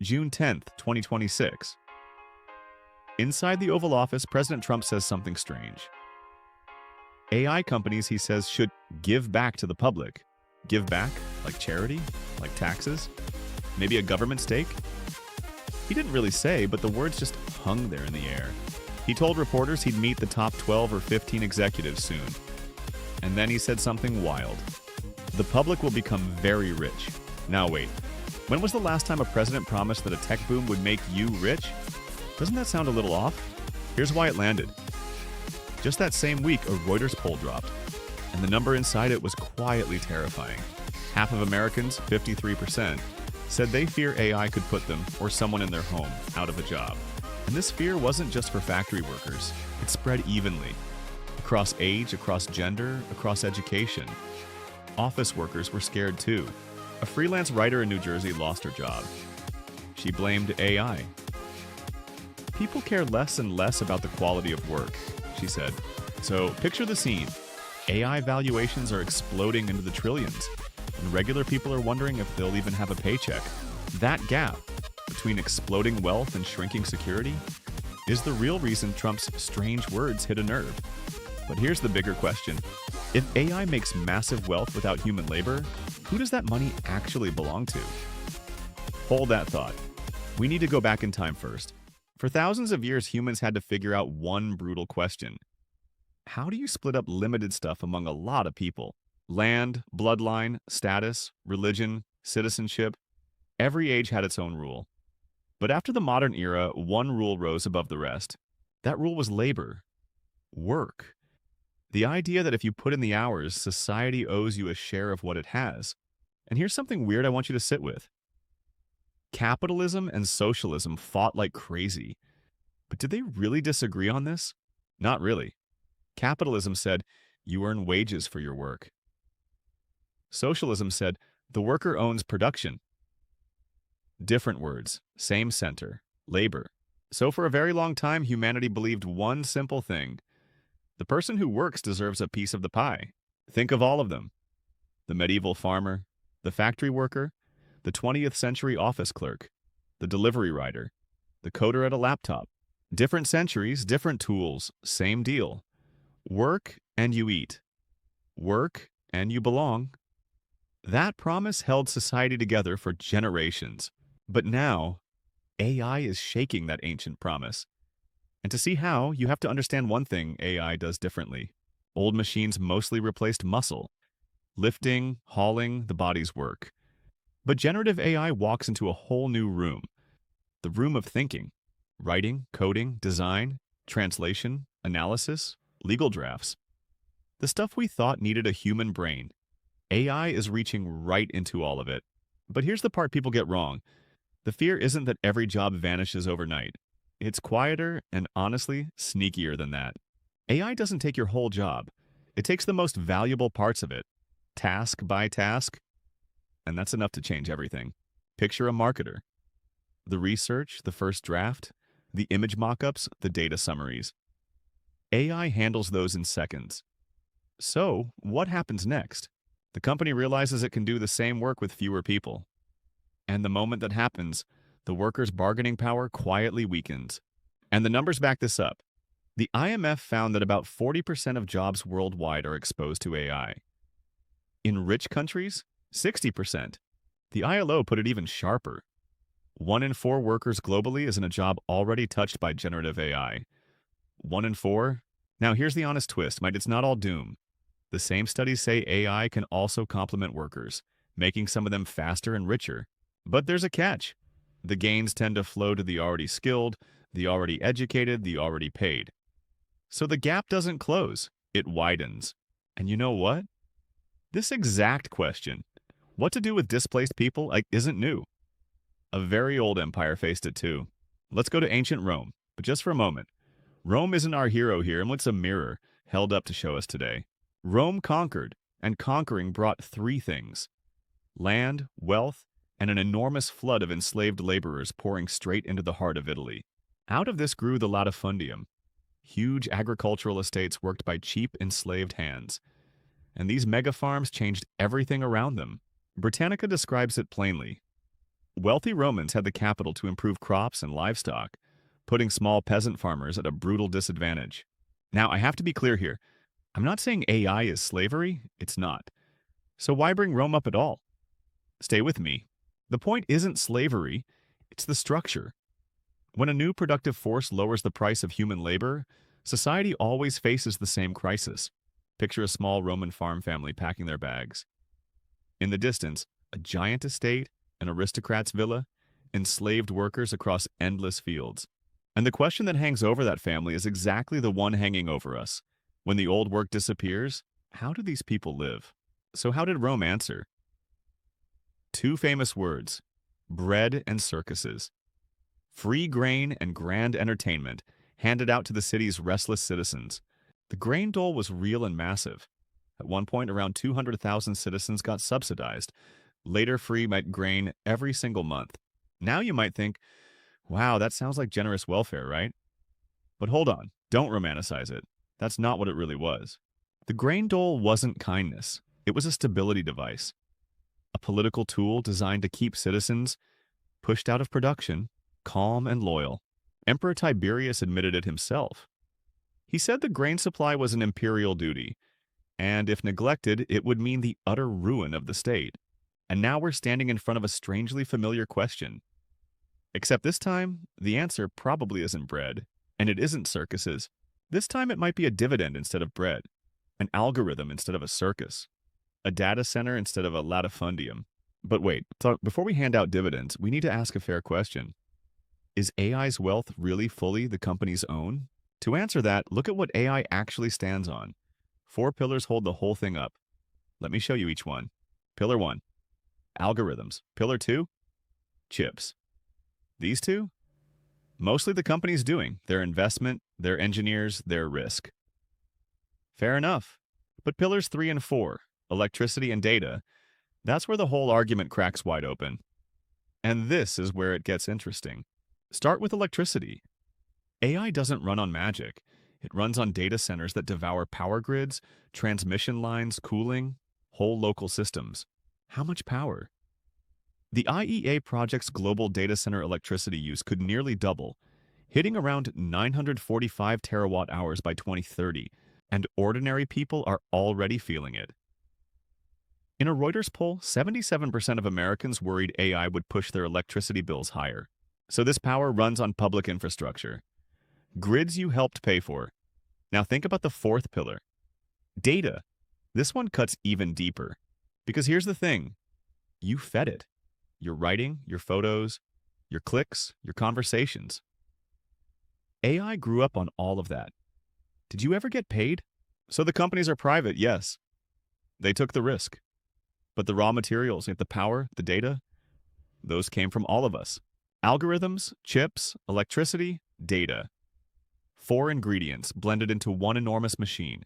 June 10th, 2026. Inside the Oval Office, President Trump says something strange. AI companies, he says, should give back to the public. Give back? Like charity? Like taxes? Maybe a government stake? He didn't really say, but the words just hung there in the air. He told reporters he'd meet the top 12 or 15 executives soon. And then he said something wild. The public will become very rich. Now wait, when was the last time a president promised that a tech boom would make you rich? Doesn't that sound a little off? Here's why it landed. Just that same week, a Reuters poll dropped, and the number inside it was quietly terrifying. Half of Americans, 53%, said they fear AI could put them or someone in their home out of a job. And this fear wasn't just for factory workers. It spread evenly. Across age, across gender, across education. Office workers were scared too. A freelance writer in New Jersey lost her job. She blamed AI. People care less and less about the quality of work, she said. So picture the scene. AI valuations are exploding into the trillions, and regular people are wondering if they'll even have a paycheck. That gap between exploding wealth and shrinking security is the real reason Trump's strange words hit a nerve. But here's the bigger question. If AI makes massive wealth without human labor, who does that money actually belong to? Hold that thought. We need to go back in time first. For thousands of years, humans had to figure out one brutal question. How do you split up limited stuff among a lot of people? Land, bloodline, status, religion, citizenship. Every age had its own rule. But after the modern era, one rule rose above the rest. That rule was labor. Work. The idea that if you put in the hours, society owes you a share of what it has. And here's something weird I want you to sit with. Capitalism and socialism fought like crazy. But did they really disagree on this? Not really. Capitalism said, you earn wages for your work. Socialism said, the worker owns production. Different words, same center, labor. So for a very long time, humanity believed one simple thing. The person who works deserves a piece of the pie. Think of all of them. The medieval farmer, the factory worker, the 20th century office clerk, the delivery rider, the coder at a laptop. Different centuries, different tools, same deal. Work and you eat. Work and you belong. That promise held society together for generations. But now, AI is shaking that ancient promise. And to see how, you have to understand one thing AI does differently. Old machines mostly replaced muscle. Lifting, hauling, the body's work. But generative AI walks into a whole new room. The room of thinking. Writing, coding, design, translation, analysis, legal drafts. The stuff we thought needed a human brain. AI is reaching right into all of it. But here's the part people get wrong. The fear isn't that every job vanishes overnight. It's quieter and, honestly, sneakier than that. AI doesn't take your whole job. It takes the most valuable parts of it, task by task, and that's enough to change everything. Picture a marketer. The research, the first draft, the image mockups, the data summaries. AI handles those in seconds. So, what happens next? The company realizes it can do the same work with fewer people. And the moment that happens, the workers' bargaining power quietly weakens. And the numbers back this up. The IMF found that about 40% of jobs worldwide are exposed to AI. In rich countries, 60%. The ILO put it even sharper. 1 in 4 workers globally is in a job already touched by generative AI. 1 in 4? Now here's the honest twist, it's not all doom. The same studies say AI can also complement workers, making some of them faster and richer. But there's a catch. The gains tend to flow to the already skilled, the already educated, the already paid. So the gap doesn't close, it widens. And you know what? This exact question, what to do with displaced people, isn't new. A very old empire faced it too. Let's go to ancient Rome, but just for a moment. Rome isn't our hero here, and what's a mirror held up to show us today? Rome conquered, and conquering brought 3 things. Land, wealth, and an enormous flood of enslaved laborers pouring straight into the heart of Italy. Out of this grew the latifundium, huge agricultural estates worked by cheap enslaved hands. And these mega farms changed everything around them. Britannica describes it plainly. Wealthy Romans had the capital to improve crops and livestock, putting small peasant farmers at a brutal disadvantage. Now, I have to be clear here. I'm not saying AI is slavery. It's not. So why bring Rome up at all? Stay with me. The point isn't slavery, it's the structure. When a new productive force lowers the price of human labor, society always faces the same crisis. Picture a small Roman farm family packing their bags. In the distance, a giant estate, an aristocrat's villa, enslaved workers across endless fields. And the question that hangs over that family is exactly the one hanging over us. When the old work disappears, how do these people live? So how did Rome answer? Two famous words: bread and circuses. Free grain and grand entertainment handed out to the city's restless citizens. The grain dole was real and massive. At one point, around 200,000 citizens got subsidized. Later, free meant grain every single month. Now you might think, wow, that sounds like generous welfare, right? But hold on, don't romanticize it. That's not what it really was. The grain dole wasn't kindness. It was a stability device. A political tool designed to keep citizens pushed out of production, calm and loyal. Emperor Tiberius admitted it himself. He said the grain supply was an imperial duty, and if neglected, it would mean the utter ruin of the state. And now we're standing in front of a strangely familiar question. Except this time, the answer probably isn't bread, and it isn't circuses. This time it might be a dividend instead of bread, an algorithm instead of a circus, a data center instead of a latifundium. But wait, before we hand out dividends, we need to ask a fair question. Is AI's wealth really fully the company's own? To answer that, look at what AI actually stands on. 4 pillars hold the whole thing up. Let me show you each one. Pillar 1, algorithms. Pillar 2, chips. These two? Mostly the company's doing, their investment, their engineers, their risk. Fair enough. But pillars 3 and 4, electricity and data, that's where the whole argument cracks wide open. And this is where it gets interesting. Start with electricity. AI doesn't run on magic. It runs on data centers that devour power grids, transmission lines, cooling, whole local systems. How much power? The IEA project's global data center electricity use could nearly double, hitting around 945 terawatt hours by 2030, and ordinary people are already feeling it. In a Reuters poll, 77% of Americans worried AI would push their electricity bills higher. So this power runs on public infrastructure. Grids you helped pay for. Now think about the 4th pillar. Data. This one cuts even deeper. Because here's the thing. You fed it. Your writing, your photos, your clicks, your conversations. AI grew up on all of that. Did you ever get paid? So the companies are private, yes. They took the risk. But the raw materials, the power, the data, those came from all of us. Algorithms, chips, electricity, data. 4 ingredients blended into one enormous machine.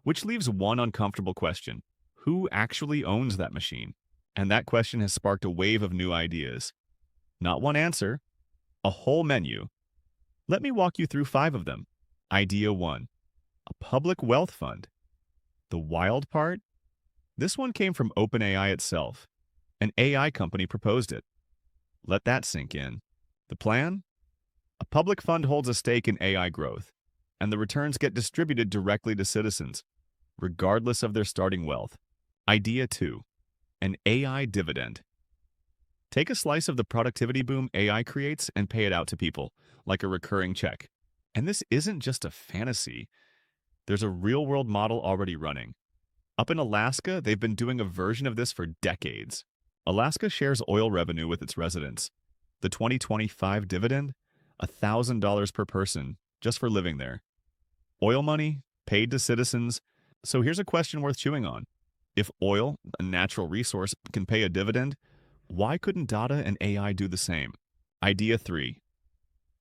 Which leaves one uncomfortable question. Who actually owns that machine? And that question has sparked a wave of new ideas. Not one answer, a whole menu. Let me walk you through 5 of them. Idea 1. A public wealth fund. The wild part? This one came from OpenAI itself. An AI company proposed it. Let that sink in. The plan? A public fund holds a stake in AI growth, and the returns get distributed directly to citizens, regardless of their starting wealth. Idea 2. An AI dividend. Take a slice of the productivity boom AI creates and pay it out to people, like a recurring check. And this isn't just a fantasy. There's a real-world model already running. Up in Alaska, they've been doing a version of this for decades. Alaska shares oil revenue with its residents. The 2025 dividend? $1,000 per person, just for living there. Oil money, paid to citizens. So here's a question worth chewing on. If oil, a natural resource, can pay a dividend, why couldn't data and AI do the same? Idea 3.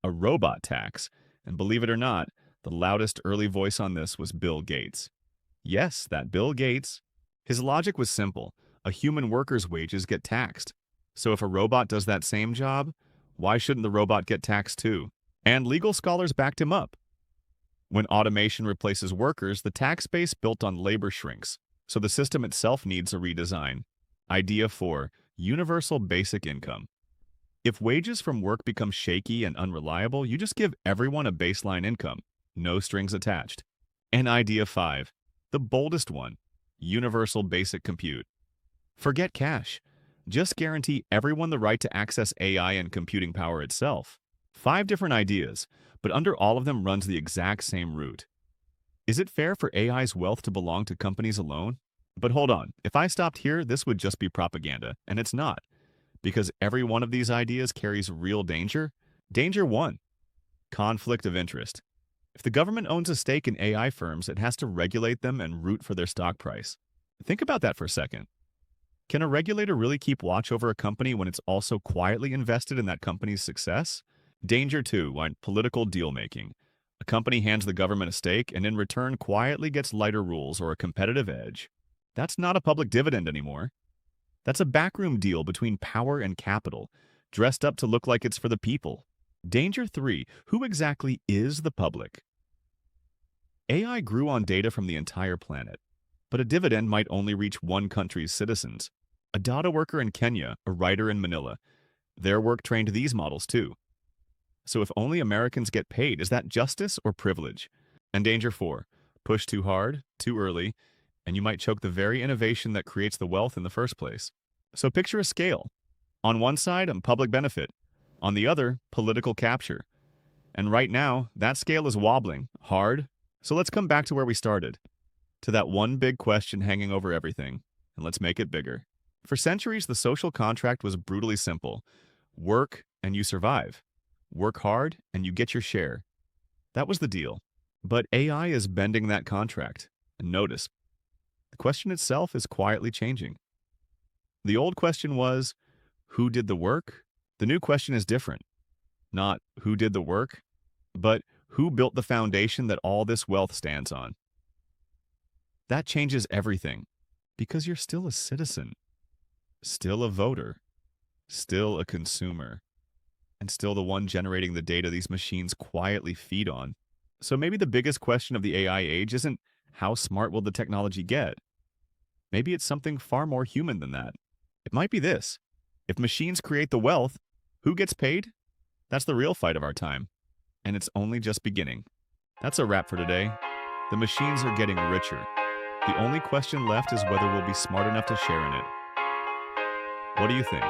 A robot tax. And believe it or not, the loudest early voice on this was Bill Gates. Yes, that Bill Gates. His logic was simple. A human worker's wages get taxed. So if a robot does that same job, why shouldn't the robot get taxed too? And legal scholars backed him up. When automation replaces workers, the tax base built on labor shrinks, so the system itself needs a redesign. Idea 4. Universal basic income. If wages from work become shaky and unreliable, you just give everyone a baseline income, no strings attached. And idea 5, the boldest one, universal basic compute. Forget cash. Just guarantee everyone the right to access AI and computing power itself. 5 different ideas, but under all of them runs the exact same route. Is it fair for AI's wealth to belong to companies alone? But hold on, if I stopped here, this would just be propaganda, and it's not. Because every one of these ideas carries real danger. Danger 1, conflict of interest. If the government owns a stake in AI firms, it has to regulate them and root for their stock price. Think about that for a second. Can a regulator really keep watch over a company when it's also quietly invested in that company's success? Danger 2, political deal-making. A company hands the government a stake and in return quietly gets lighter rules or a competitive edge. That's not a public dividend anymore. That's a backroom deal between power and capital, dressed up to look like it's for the people. Danger 3, who exactly is the public? AI grew on data from the entire planet, but a dividend might only reach one country's citizens. A data worker in Kenya, a writer in Manila. Their work trained these models too. So if only Americans get paid, is that justice or privilege? And danger 4, push too hard, too early, and you might choke the very innovation that creates the wealth in the first place. So picture a scale. On one side, public benefit. On the other, political capture. And right now, that scale is wobbling, hard. So let's come back to where we started, to that one big question hanging over everything, and let's make it bigger. For centuries, the social contract was brutally simple. Work and you survive. Work hard and you get your share. That was the deal. But AI is bending that contract. And notice, the question itself is quietly changing. The old question was, who did the work? The new question is different. Not who did the work, but who built the foundation that all this wealth stands on. That changes everything, because you're still a citizen, still a voter, still a consumer, and still the one generating the data these machines quietly feed on. So maybe the biggest question of the AI age isn't how smart will the technology get? Maybe it's something far more human than that. It might be this. If machines create the wealth, who gets paid? That's the real fight of our time. And it's only just beginning. That's a wrap for today. The machines are getting richer. The only question left is whether we'll be smart enough to share in it. What do you think?